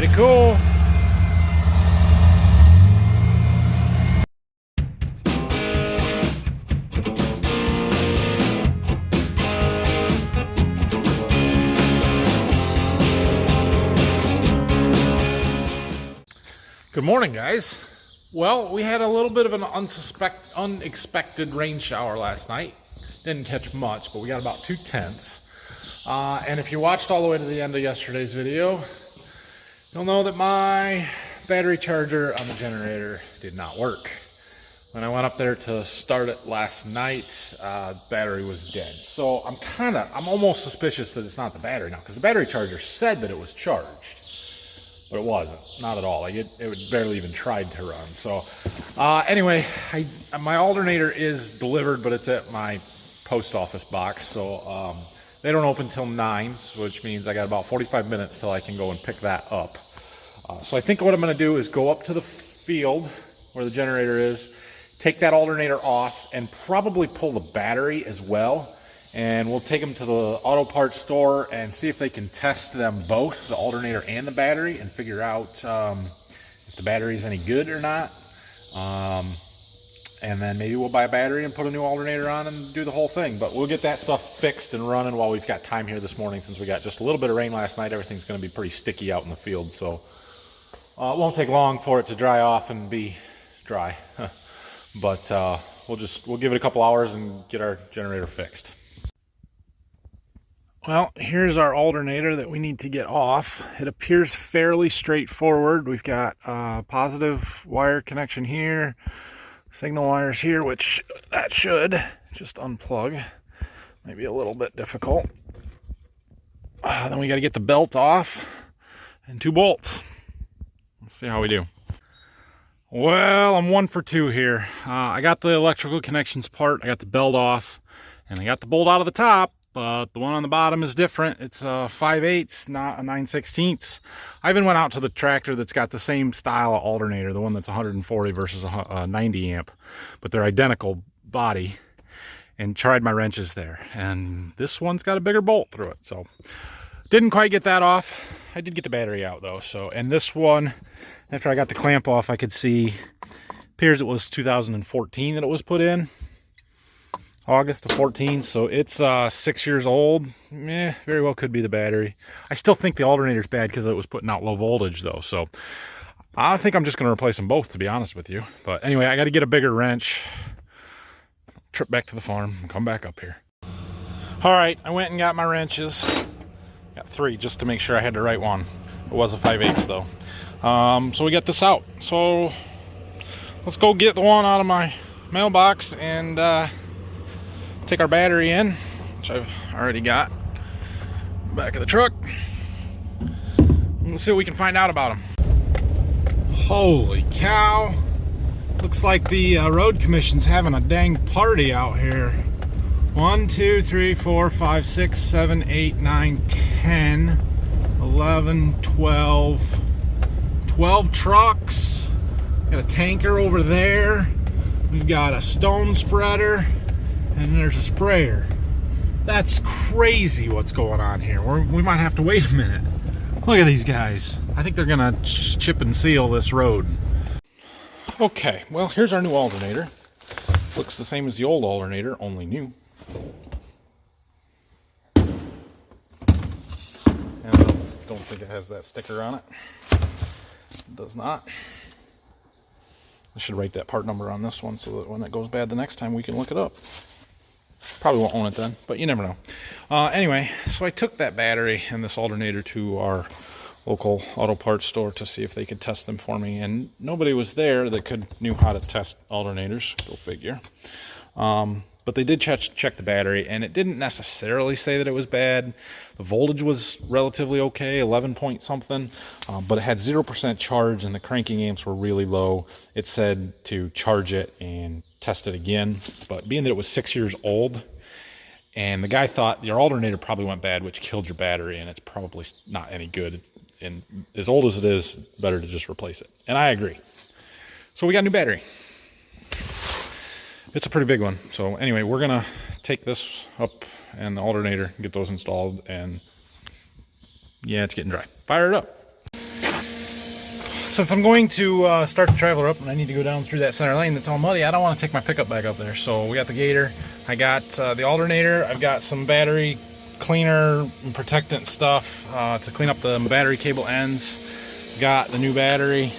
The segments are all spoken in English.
Pretty cool. Good morning, guys. Well, we had a little bit of an unexpected rain shower last night. Didn't catch much, but we got about 2/10. And if you watched all the way to the end of yesterday's video, you'll know that my battery charger on the generator did not work. When I went up there to start it last night, battery was dead. So I'm almost suspicious that it's not the battery now, because the battery charger said that it was charged. But it wasn't, not at all. Like it barely even tried to run. So anyway, my alternator is delivered, but it's at my post office box. So they don't open till 9, which means I got about 45 minutes till I can go and pick that up. So I think what I'm gonna do is go up to the field where the generator is, take that alternator off, and probably pull the battery as well. And we'll take them to the auto parts store and see if they can test them both, the alternator and the battery, and figure out if the battery is any good or not. And then maybe we'll buy a battery and put a new alternator on and do the whole thing. But we'll get that stuff fixed and running while we've got time here this morning, since we got just a little bit of rain last night. Everything's going to be pretty sticky out in the field, so it won't take long for it to dry off and be dry. But we'll give it a couple hours and get our generator fixed. Well, here's our alternator that we need to get off. It appears fairly straightforward. We've got positive wire connection here, signal wires here, which that should just unplug. Might be a little bit difficult. Then we got to get the belt off and 2 bolts. Let's see how we do. Well, I'm 1 for 2 here. I got the electrical connections part, I got the belt off, and I got the bolt out of the top. But the one on the bottom is different. It's a 5/8, not a 9/16. I even went out to the tractor that's got the same style of alternator, the one that's 140 versus a 90 amp, but they're identical body, and tried my wrenches there. And this one's got a bigger bolt through it, so didn't quite get that off. I did get the battery out though. So, and this one, after I got the clamp off, I could see, appears it was 2014 that it was put in. August of 14, so it's 6 years old. Very well could be the battery. I still think the alternator's bad because it was putting out low voltage though, so I think I'm just going to replace them both, to be honest with you. But anyway, I got to get a bigger wrench, trip back to the farm, and come back up here. All right, I went and got my wrenches. Got 3 just to make sure I had the right one. It was a 5/8 though. So we got this out. So let's go get the one out of my mailbox and take our battery in, which I've already got back of the truck. We'll see what we can find out about them. Holy cow. Looks like the road commission's having a dang party out here. 1, 2, 3, 4, 5, 6, 7, 8, 9, 10, 11, 12. 12 trucks. Got a tanker over there. We've got a stone spreader. And there's a sprayer. That's crazy what's going on here. We might have to wait a minute. Look at these guys. I think they're gonna chip and seal this road. Okay, well, here's our new alternator. Looks the same as the old alternator, only new. And I don't think it has that sticker on it. It does not. I should write that part number on this one so that when it goes bad the next time we can look it up. Probably won't own it then, but you never know. Anyway, so I took that battery and this alternator to our local auto parts store to see if they could test them for me, and nobody was there that knew how to test alternators, go figure. But they did check the battery, and it didn't necessarily say that it was bad. The voltage was relatively okay, 11 point something, but it had 0% charge and the cranking amps were really low. It said to charge it and test it again, but being that it was 6 years old, and the guy thought your alternator probably went bad, which killed your battery, and it's probably not any good. And as old as it is, better to just replace it. And I agree. So we got a new battery. It's a pretty big one. So anyway, we're gonna take this up and the alternator, get those installed, and yeah, it's getting dry. Fire it up. since I'm going to start the Traveler up and I need to go down through that center lane that's all muddy, I don't want to take my pickup back up there. So we got the Gator, I got the alternator, I've got some battery cleaner and protectant stuff to clean up the battery cable ends. Got the new battery.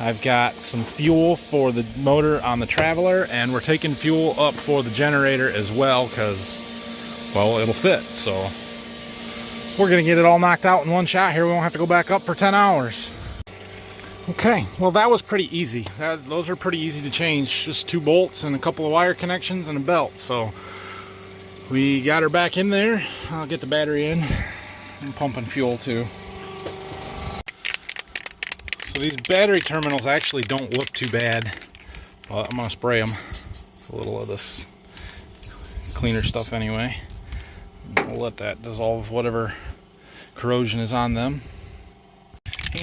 I've got some fuel for the motor on the Traveler, and we're taking fuel up for the generator as well because, well, it'll fit. So we're gonna get it all knocked out in one shot here. We won't have to go back up for 10 hours. Okay, well that was pretty easy. Those are pretty easy to change. Just 2 bolts and a couple of wire connections and a belt. So we got her back in there. I'll get the battery in. I'm pumping fuel too. So these battery terminals actually don't look too bad. But I'm gonna spray them with a little of this cleaner stuff anyway. We'll let that dissolve whatever corrosion is on them.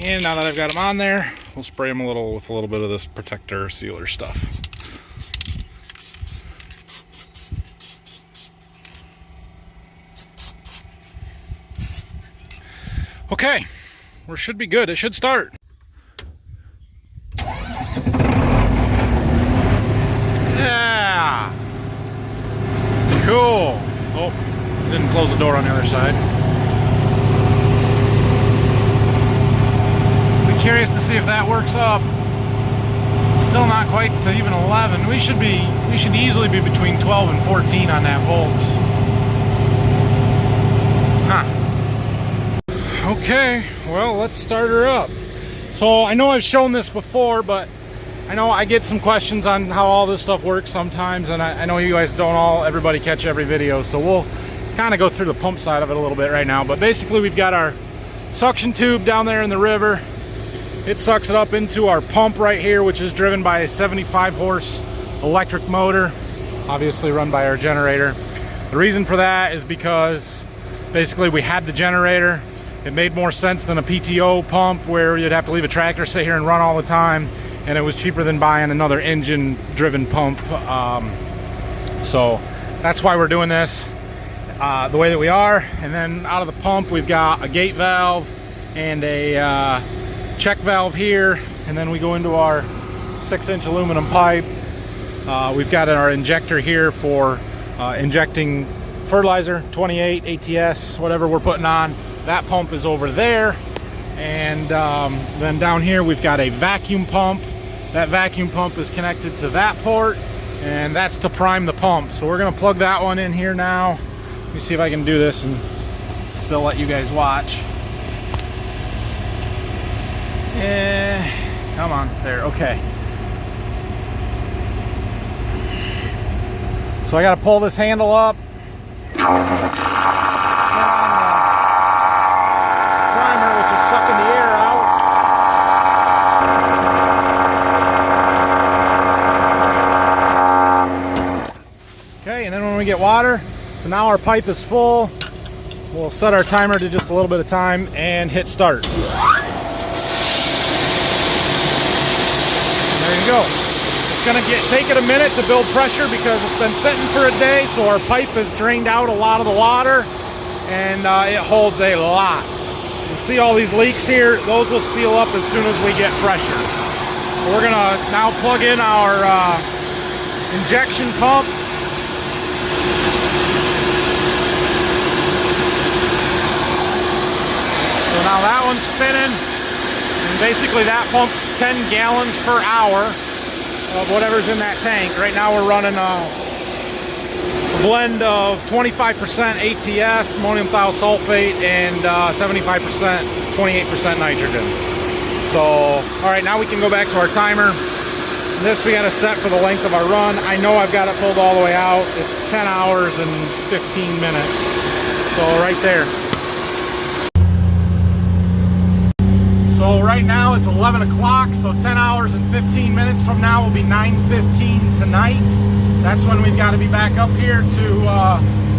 And now that I've got them on there, we'll spray them a little with a little bit of this protector sealer stuff. Okay, we should be good. It should start. Yeah. Cool. Oh, didn't close the door on the other side. Be curious to see if that works up. Still not quite to even 11. We should easily be between 12 and 14 on that volts. Huh. Okay, well, let's start her up. So I know I've shown this before, but I know I get some questions on how all this stuff works sometimes, and I know you guys don't everybody catch every video, so we'll kind of go through the pump side of it a little bit right now. But basically we've got our suction tube down there in the river. It sucks it up into our pump right here, which is driven by a 75 horse electric motor, obviously run by our generator. The reason for that is because basically we had the generator. It made more sense than a PTO pump where you'd have to leave a tractor sit here and run all the time, and it was cheaper than buying another engine driven pump. So that's why we're doing this the way that we are. And then out of the pump we've got a gate valve and a check valve here, and then we go into our 6-inch aluminum pipe. We've got our injector here for injecting fertilizer, 28 ATS, whatever we're putting on. That pump is over there. And then down here we've got a vacuum pump. That vacuum pump is connected to that port, and that's to prime the pump. So we're gonna plug that one in here now. Let me see if I can do this and still let you guys watch. Come on, there, okay. So I gotta pull this handle up. Get water. So now our pipe is full. We'll set our timer to just a little bit of time and hit start. There you go. It's gonna take it a minute to build pressure because it's been sitting for a day, so our pipe has drained out a lot of the water, and it holds a lot. You see all these leaks here? Those will seal up as soon as we get pressure. We're gonna now plug in our injection pump. So now that one's spinning, and basically that pumps 10 gallons per hour of whatever's in that tank. Right now we're running a blend of 25% ATS, ammonium thiosulfate, and 75%, 28% nitrogen. So, all right, now we can go back to our timer. This we got to set for the length of our run. I know I've got it pulled all the way out. It's 10 hours and 15 minutes. So right there. So right now it's 11 o'clock, so 10 hours and 15 minutes from now will be 9:15 tonight. That's when we've got to be back up here to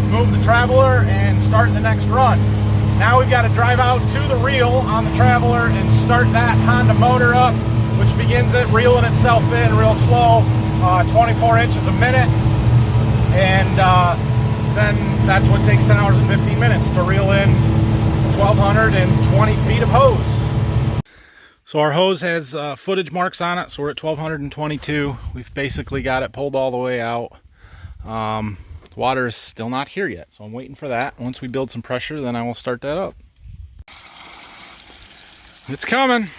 move the Traveler and start the next run. Now we've got to drive out to the reel on the Traveler and start that Honda motor up, which begins it reeling itself in real slow, 24 inches a minute. And then that's what takes 10 hours and 15 minutes to reel in 1,220 feet of hose. So our hose has footage marks on it, so we're at 1222. We've basically got it pulled all the way out. Water is still not here yet, so I'm waiting for that. Once we build some pressure, then I will start that up. It's coming.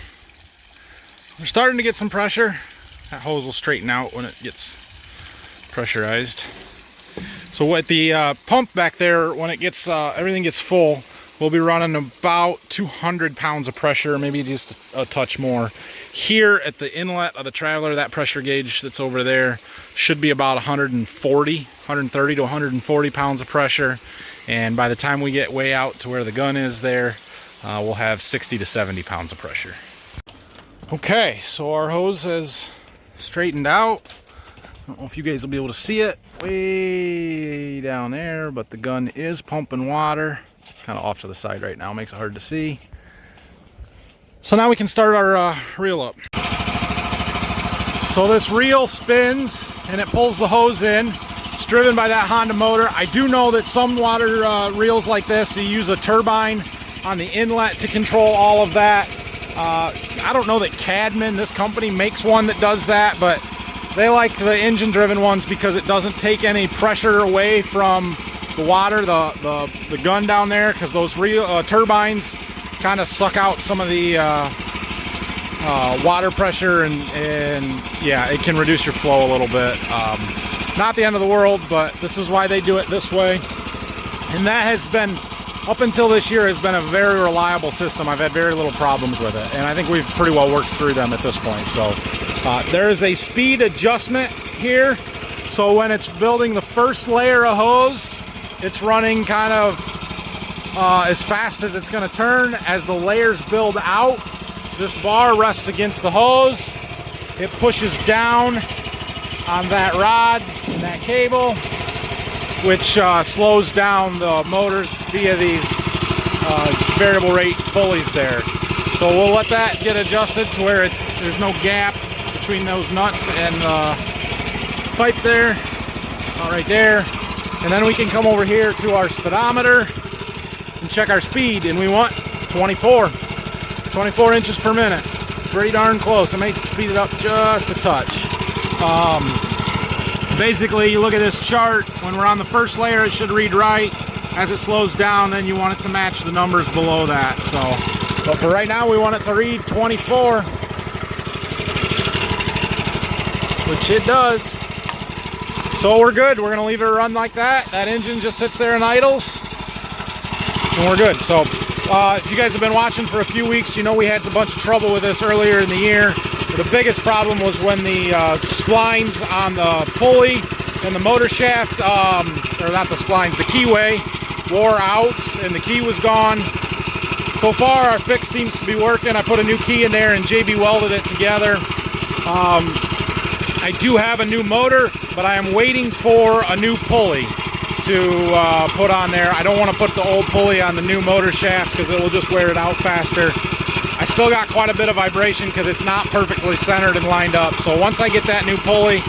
We're starting to get some pressure. That hose will straighten out when it gets pressurized. So at the pump back there, when it gets everything gets full, we'll be running about 200 pounds of pressure, maybe just a touch more. Here at the inlet of the Traveler, that pressure gauge that's over there should be about 130 to 140 pounds of pressure. And by the time we get way out to where the gun is there, we'll have 60 to 70 pounds of pressure. Okay, so our hose has straightened out. I don't know if you guys will be able to see it way down there, but the gun is pumping water. It's kind of off to the side right now, makes it hard to see. So now we can start our reel up. So this reel spins and it pulls the hose in. It's driven by that Honda motor. I do know that some water reels like this, you use a turbine on the inlet to control all of that. I don't know that Cadman, this company, makes one that does that, but they like the engine driven ones because it doesn't take any pressure away from the water, the gun down there, because those reel turbines kind of suck out some of the water pressure, and yeah, it can reduce your flow a little bit. Not the end of the world, but this is why they do it this way. And that has been, up until this year, has been a very reliable system. I've had very little problems with it, and I think we've pretty well worked through them at this point. So there is a speed adjustment here. So when it's building the first layer of hose, it's running kind of as fast as it's going to turn. As the layers build out, this bar rests against the hose. It pushes down on that rod and that cable, which slows down the motors via these variable rate pulleys there. So we'll let that get adjusted to where there's no gap between those nuts and the pipe there, about right there. And then we can come over here to our speedometer and check our speed, and we want 24 inches per minute. Pretty darn close. I may speed it up just a touch. Basically, you look at this chart, when we're on the first layer, it should read right. As it slows down, then you want it to match the numbers below that. So, but for right now, we want it to read 24, which it does. So we're good. We're gonna leave it run like that. That engine just sits there and idles, and we're good. So if you guys have been watching for a few weeks, you know we had a bunch of trouble with this earlier in the year. The biggest problem was when the splines on the pulley and the motor shaft, or not the splines, the keyway, wore out and the key was gone. So far our fix seems to be working. I put a new key in there and JB welded it together. I do have a new motor, but I am waiting for a new pulley to put on there. I don't want to put the old pulley on the new motor shaft because it will just wear it out faster. I still got quite a bit of vibration because it's not perfectly centered and lined up. So once I get that new pulley,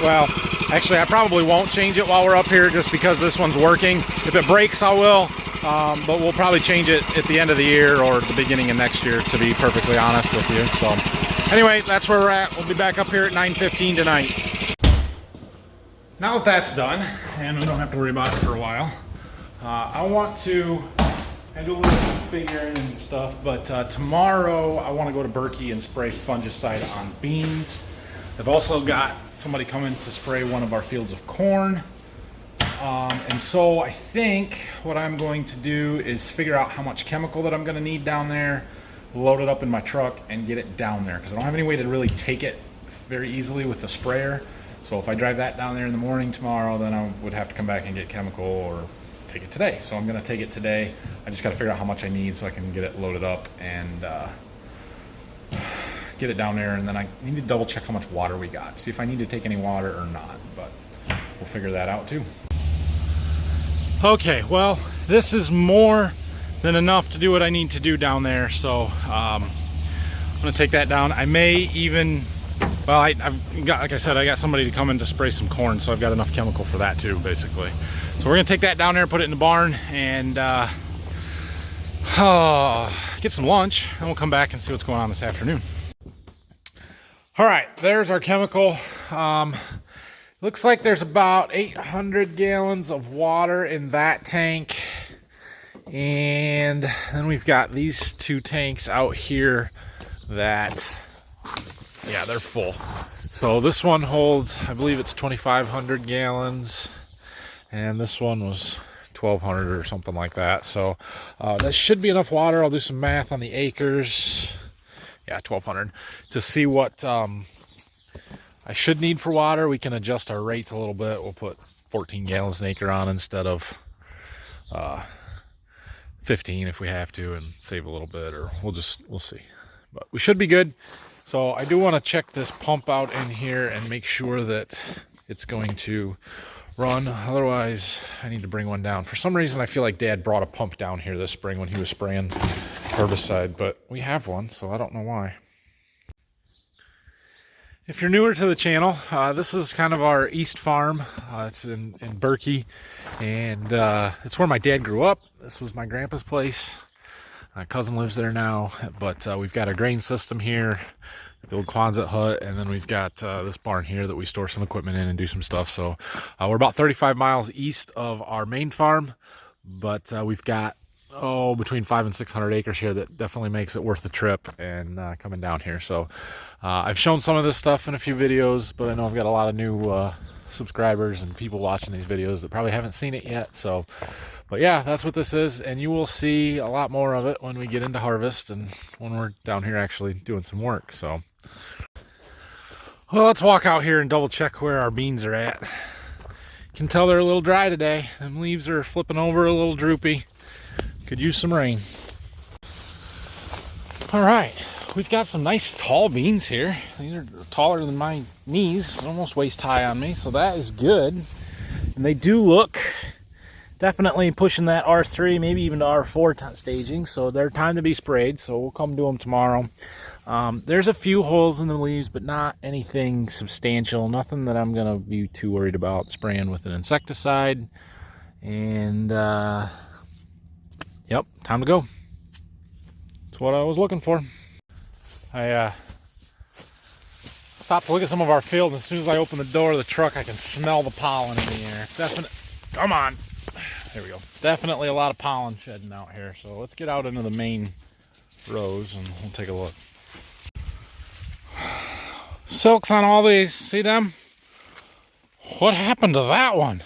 well, actually I probably won't change it while we're up here just because this one's working. If it breaks, I will, but we'll probably change it at the end of the year or the beginning of next year, to be perfectly honest with you. So anyway, that's where we're at. We'll be back up here at 9:15 tonight. Now that that's done, and we don't have to worry about it for a while, I want to do a little figuring and stuff, but tomorrow I want to go to Berkey and spray fungicide on beans. I've also got somebody coming to spray one of our fields of corn. And so I think what I'm going to do is figure out how much chemical that I'm going to need down there, load it up in my truck, and get it down there, because I don't have any way to really take it very easily with the sprayer. So if I drive that down there in the morning tomorrow, then I would have to come back and get chemical or take it today. So I'm going to take it today. I just got to figure out how much I need so I can get it loaded up and get it down there. And then I need to double check how much water we got, see if I need to take any water or not, but we'll figure that out too. Okay, well, this is more than enough to do what I need to do down there. So I'm going to take that down. I may even, well, I've got, like I said, I got somebody to come in to spray some corn, so I've got enough chemical for that too, basically. So we're going to take that down there, put it in the barn, and Get some lunch, and we'll come back and see what's going on this afternoon. All right, there's our chemical. Looks like there's about 800 gallons of water in that tank. And then we've got these two tanks out here that, yeah, they're full. So this one holds, I believe it's 2,500 gallons. And this one was 1,200 or something like that. So that should be enough water. I'll do some math on the acres. Yeah, 1,200 to see what I should need for water. We can adjust our rates a little bit. We'll put 14 gallons an acre on instead of 15 if we have to, and save a little bit, or we'll see. But we should be good. So I do want to check this pump out in here and make sure that it's going to run. Otherwise, I need to bring one down. For some reason, I feel like Dad brought a pump down here this spring when he was spraying herbicide, but we have one, so I don't know why. If you're newer to the channel, this is kind of our east farm. It's in Berkey, and it's where my dad grew up. This was my grandpa's place. My cousin lives there now, but we've got a grain system here, the old Quonset hut, and then we've got this barn here that we store some equipment in and do some stuff. So we're about 35 miles east of our main farm, but we've got between 500 and 600 acres here that definitely makes it worth the trip and coming down here. So I've shown some of this stuff in a few videos, but I know I've got a lot of new subscribers and people watching these videos that probably haven't seen it yet. So, but yeah, that's what this is, and you will see a lot more of it when we get into harvest and when we're down here actually doing some work. So, well, let's walk out here and double check where our beans are at. You can tell they're a little dry today. Them leaves are flipping over, a little droopy. Could use some rain. All right, we've got some nice tall beans here. These are taller than my knees, almost waist high on me, so that is good. And they do look definitely pushing that R3, maybe even to R4 staging, so they're time to be sprayed, so we'll come do them tomorrow. There's a few holes in the leaves, but not anything substantial, nothing that I'm gonna be too worried about spraying with an insecticide. And yep, time to go. That's what I was looking for. I stopped to look at some of our field, and as soon as I open the door of the truck, I can smell the pollen in the air. Come on. There we go. Definitely a lot of pollen shedding out here. So let's get out into the main rows and we'll take a look. Silks on all these. See them? What happened to that one?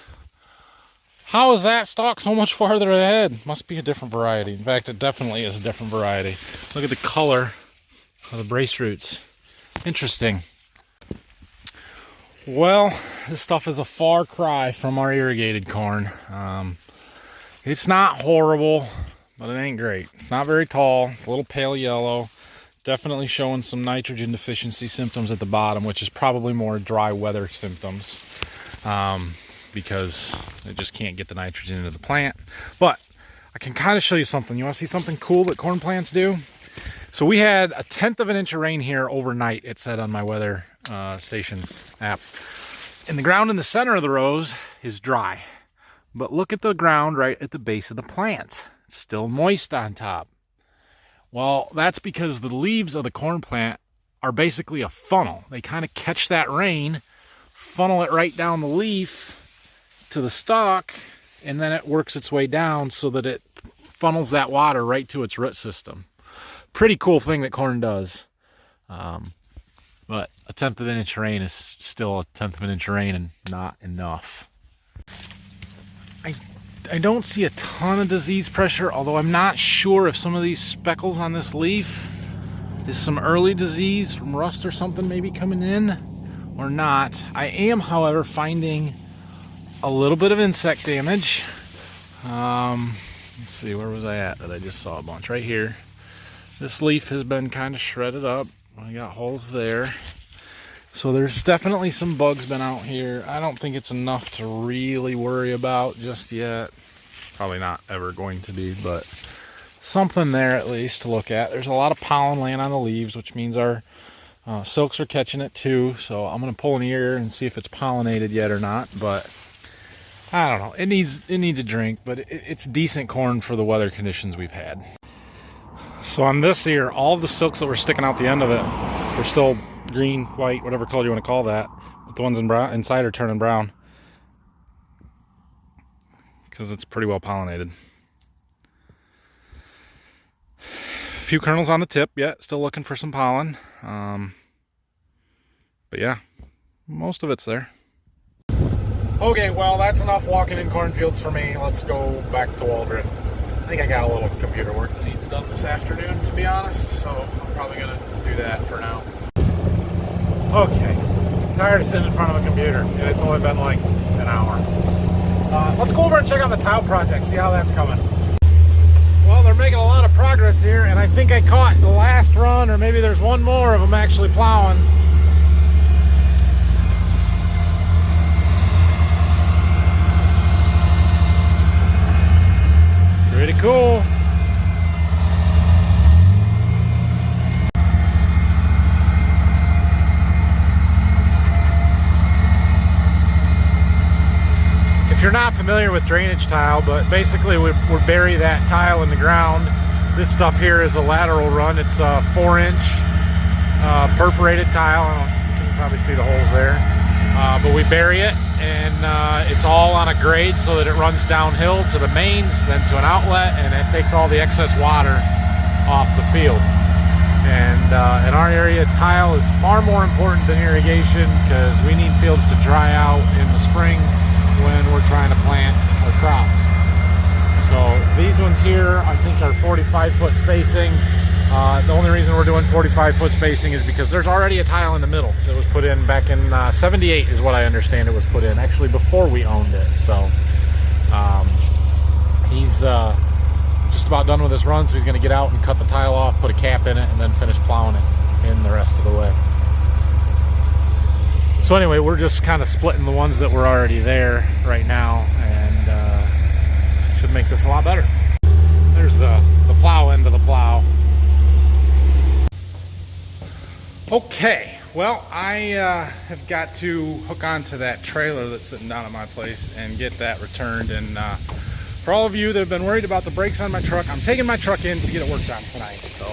How is that stalk so much farther ahead? Must be a different variety. In fact, it definitely is a different variety. Look at the color of the brace roots. Interesting. Well, this stuff is a far cry from our irrigated corn. It's not horrible, but it ain't great. It's not very tall. It's a little pale yellow. Definitely showing some nitrogen deficiency symptoms at the bottom, which is probably more dry weather symptoms. Because they just can't get the nitrogen into the plant. But I can kind of show you something. You want to see something cool that corn plants do? So we had 1/10 of an inch of rain here overnight, it said on my weather station app. And the ground in the center of the rows is dry. But look at the ground right at the base of the plant. It's still moist on top. Well, that's because the leaves of the corn plant are basically a funnel. They kind of catch that rain, funnel it right down the leaf to the stalk, and then it works its way down so that it funnels that water right to its root system. Pretty cool thing that corn does. But 1/10 of an inch of rain is still 1/10 of an inch of rain and not enough. I don't see a ton of disease pressure, although I'm not sure if some of these speckles on this leaf is some early disease from rust or something maybe coming in or not. I am, however, finding a little bit of insect damage. Let's see, where was I at that I just saw a bunch? Right here. This leaf has been kind of shredded up. I got holes there. So there's definitely some bugs been out here. I don't think it's enough to really worry about just yet. Probably not ever going to be, but something there at least to look at. There's a lot of pollen laying on the leaves, which means our silks are catching it too. So I'm going to pull an ear and see if it's pollinated yet or not. But I don't know. It needs a drink, but it's decent corn for the weather conditions we've had. So on this here, all of the silks that were sticking out the end of it were still green, white, whatever color you want to call that. But the ones inside are turning brown because it's pretty well pollinated. A few kernels on the tip yet, still looking for some pollen. But yeah, most of it's there. Okay, well, that's enough walking in cornfields for me. Let's go back to Waldron. I think I got a little computer work that needs done this afternoon, to be honest, so I'm probably going to do that for now. Okay, I'm tired of sitting in front of a computer, and it's only been like an hour. Let's go over and check out the tile project, see how that's coming. Well, they're making a lot of progress here, and I think I caught the last run, or maybe there's one more of them actually plowing. Pretty cool. If you're not familiar with drainage tile, but basically we bury that tile in the ground. This stuff here is a lateral run. It's a 4-inch perforated tile. You can probably see the holes there. But we bury it, and it's all on a grade so that it runs downhill to the mains, then to an outlet, and it takes all the excess water off the field. And in our area, tile is far more important than irrigation because we need fields to dry out in the spring when we're trying to plant our crops. So these ones here, I think, are 45-foot spacing. The only reason we're doing 45-foot spacing is because there's already a tile in the middle that was put in back in 78 is what I understand it was put in, actually before we owned it. So he's just about done with this run, so he's going to get out and cut the tile off, put a cap in it, and then finish plowing it in the rest of the way. So anyway, we're just kind of splitting the ones that were already there right now, and should make this a lot better. There's the plow end of the plow. Okay, well, I have got to hook onto that trailer that's sitting down at my place and get that returned. And for all of you that have been worried about the brakes on my truck, I'm taking my truck in to get it worked on tonight. So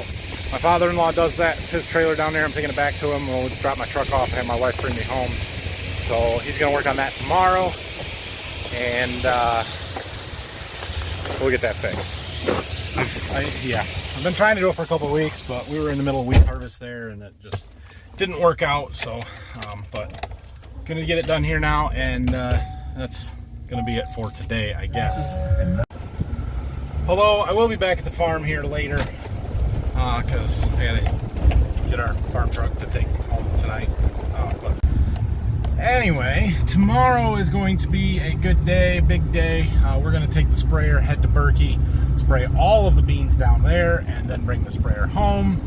my father-in-law does that. It's his trailer down there. I'm taking it back to him. We'll drop my truck off and have my wife bring me home. So he's going to work on that tomorrow, and we'll get that fixed. I've been trying to do it for a couple of weeks, but we were in the middle of wheat harvest there, and it just didn't work out. So, but gonna get it done here now, and that's gonna be it for today, I guess. Although I will be back at the farm here later, because I gotta get our farm truck to take home tonight. But anyway, tomorrow is going to be a good day, big day. We're gonna take the sprayer, head to Berkey, spray all of the beans down there, and then bring the sprayer home.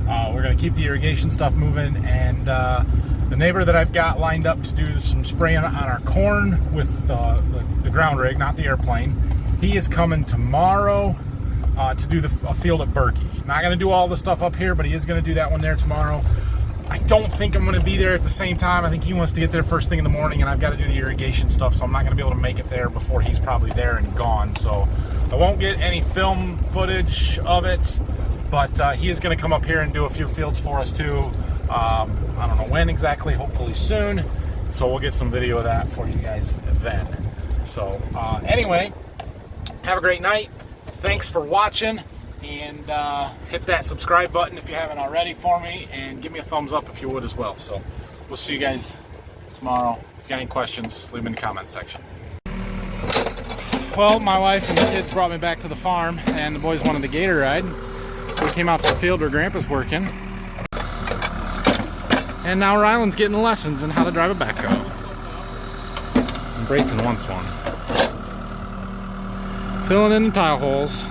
We're going to keep the irrigation stuff moving, and the neighbor that I've got lined up to do some spraying on our corn with the ground rig, not the airplane, he is coming tomorrow to do a field at Berkey. Not going to do all the stuff up here, but he is going to do that one there tomorrow. I don't think I'm going to be there at the same time. I think he wants to get there first thing in the morning, and I've got to do the irrigation stuff, so I'm not going to be able to make it there before he's probably there and gone. So I won't get any film footage of it, but he is going to come up here and do a few fields for us too. I don't know when exactly, hopefully soon. So we'll get some video of that for you guys then. So anyway, have a great night. Thanks for watching. And hit that subscribe button if you haven't already for me, and give me a thumbs up if you would as well. So we'll see you guys tomorrow. If you got any questions, leave them in the comments section. Well, my wife and the kids brought me back to the farm, and the boys wanted a gator ride, so we came out to the field where Grandpa's working. And now Ryland's getting lessons in how to drive a backhoe. And Brayson wants one. Filling in the tile holes.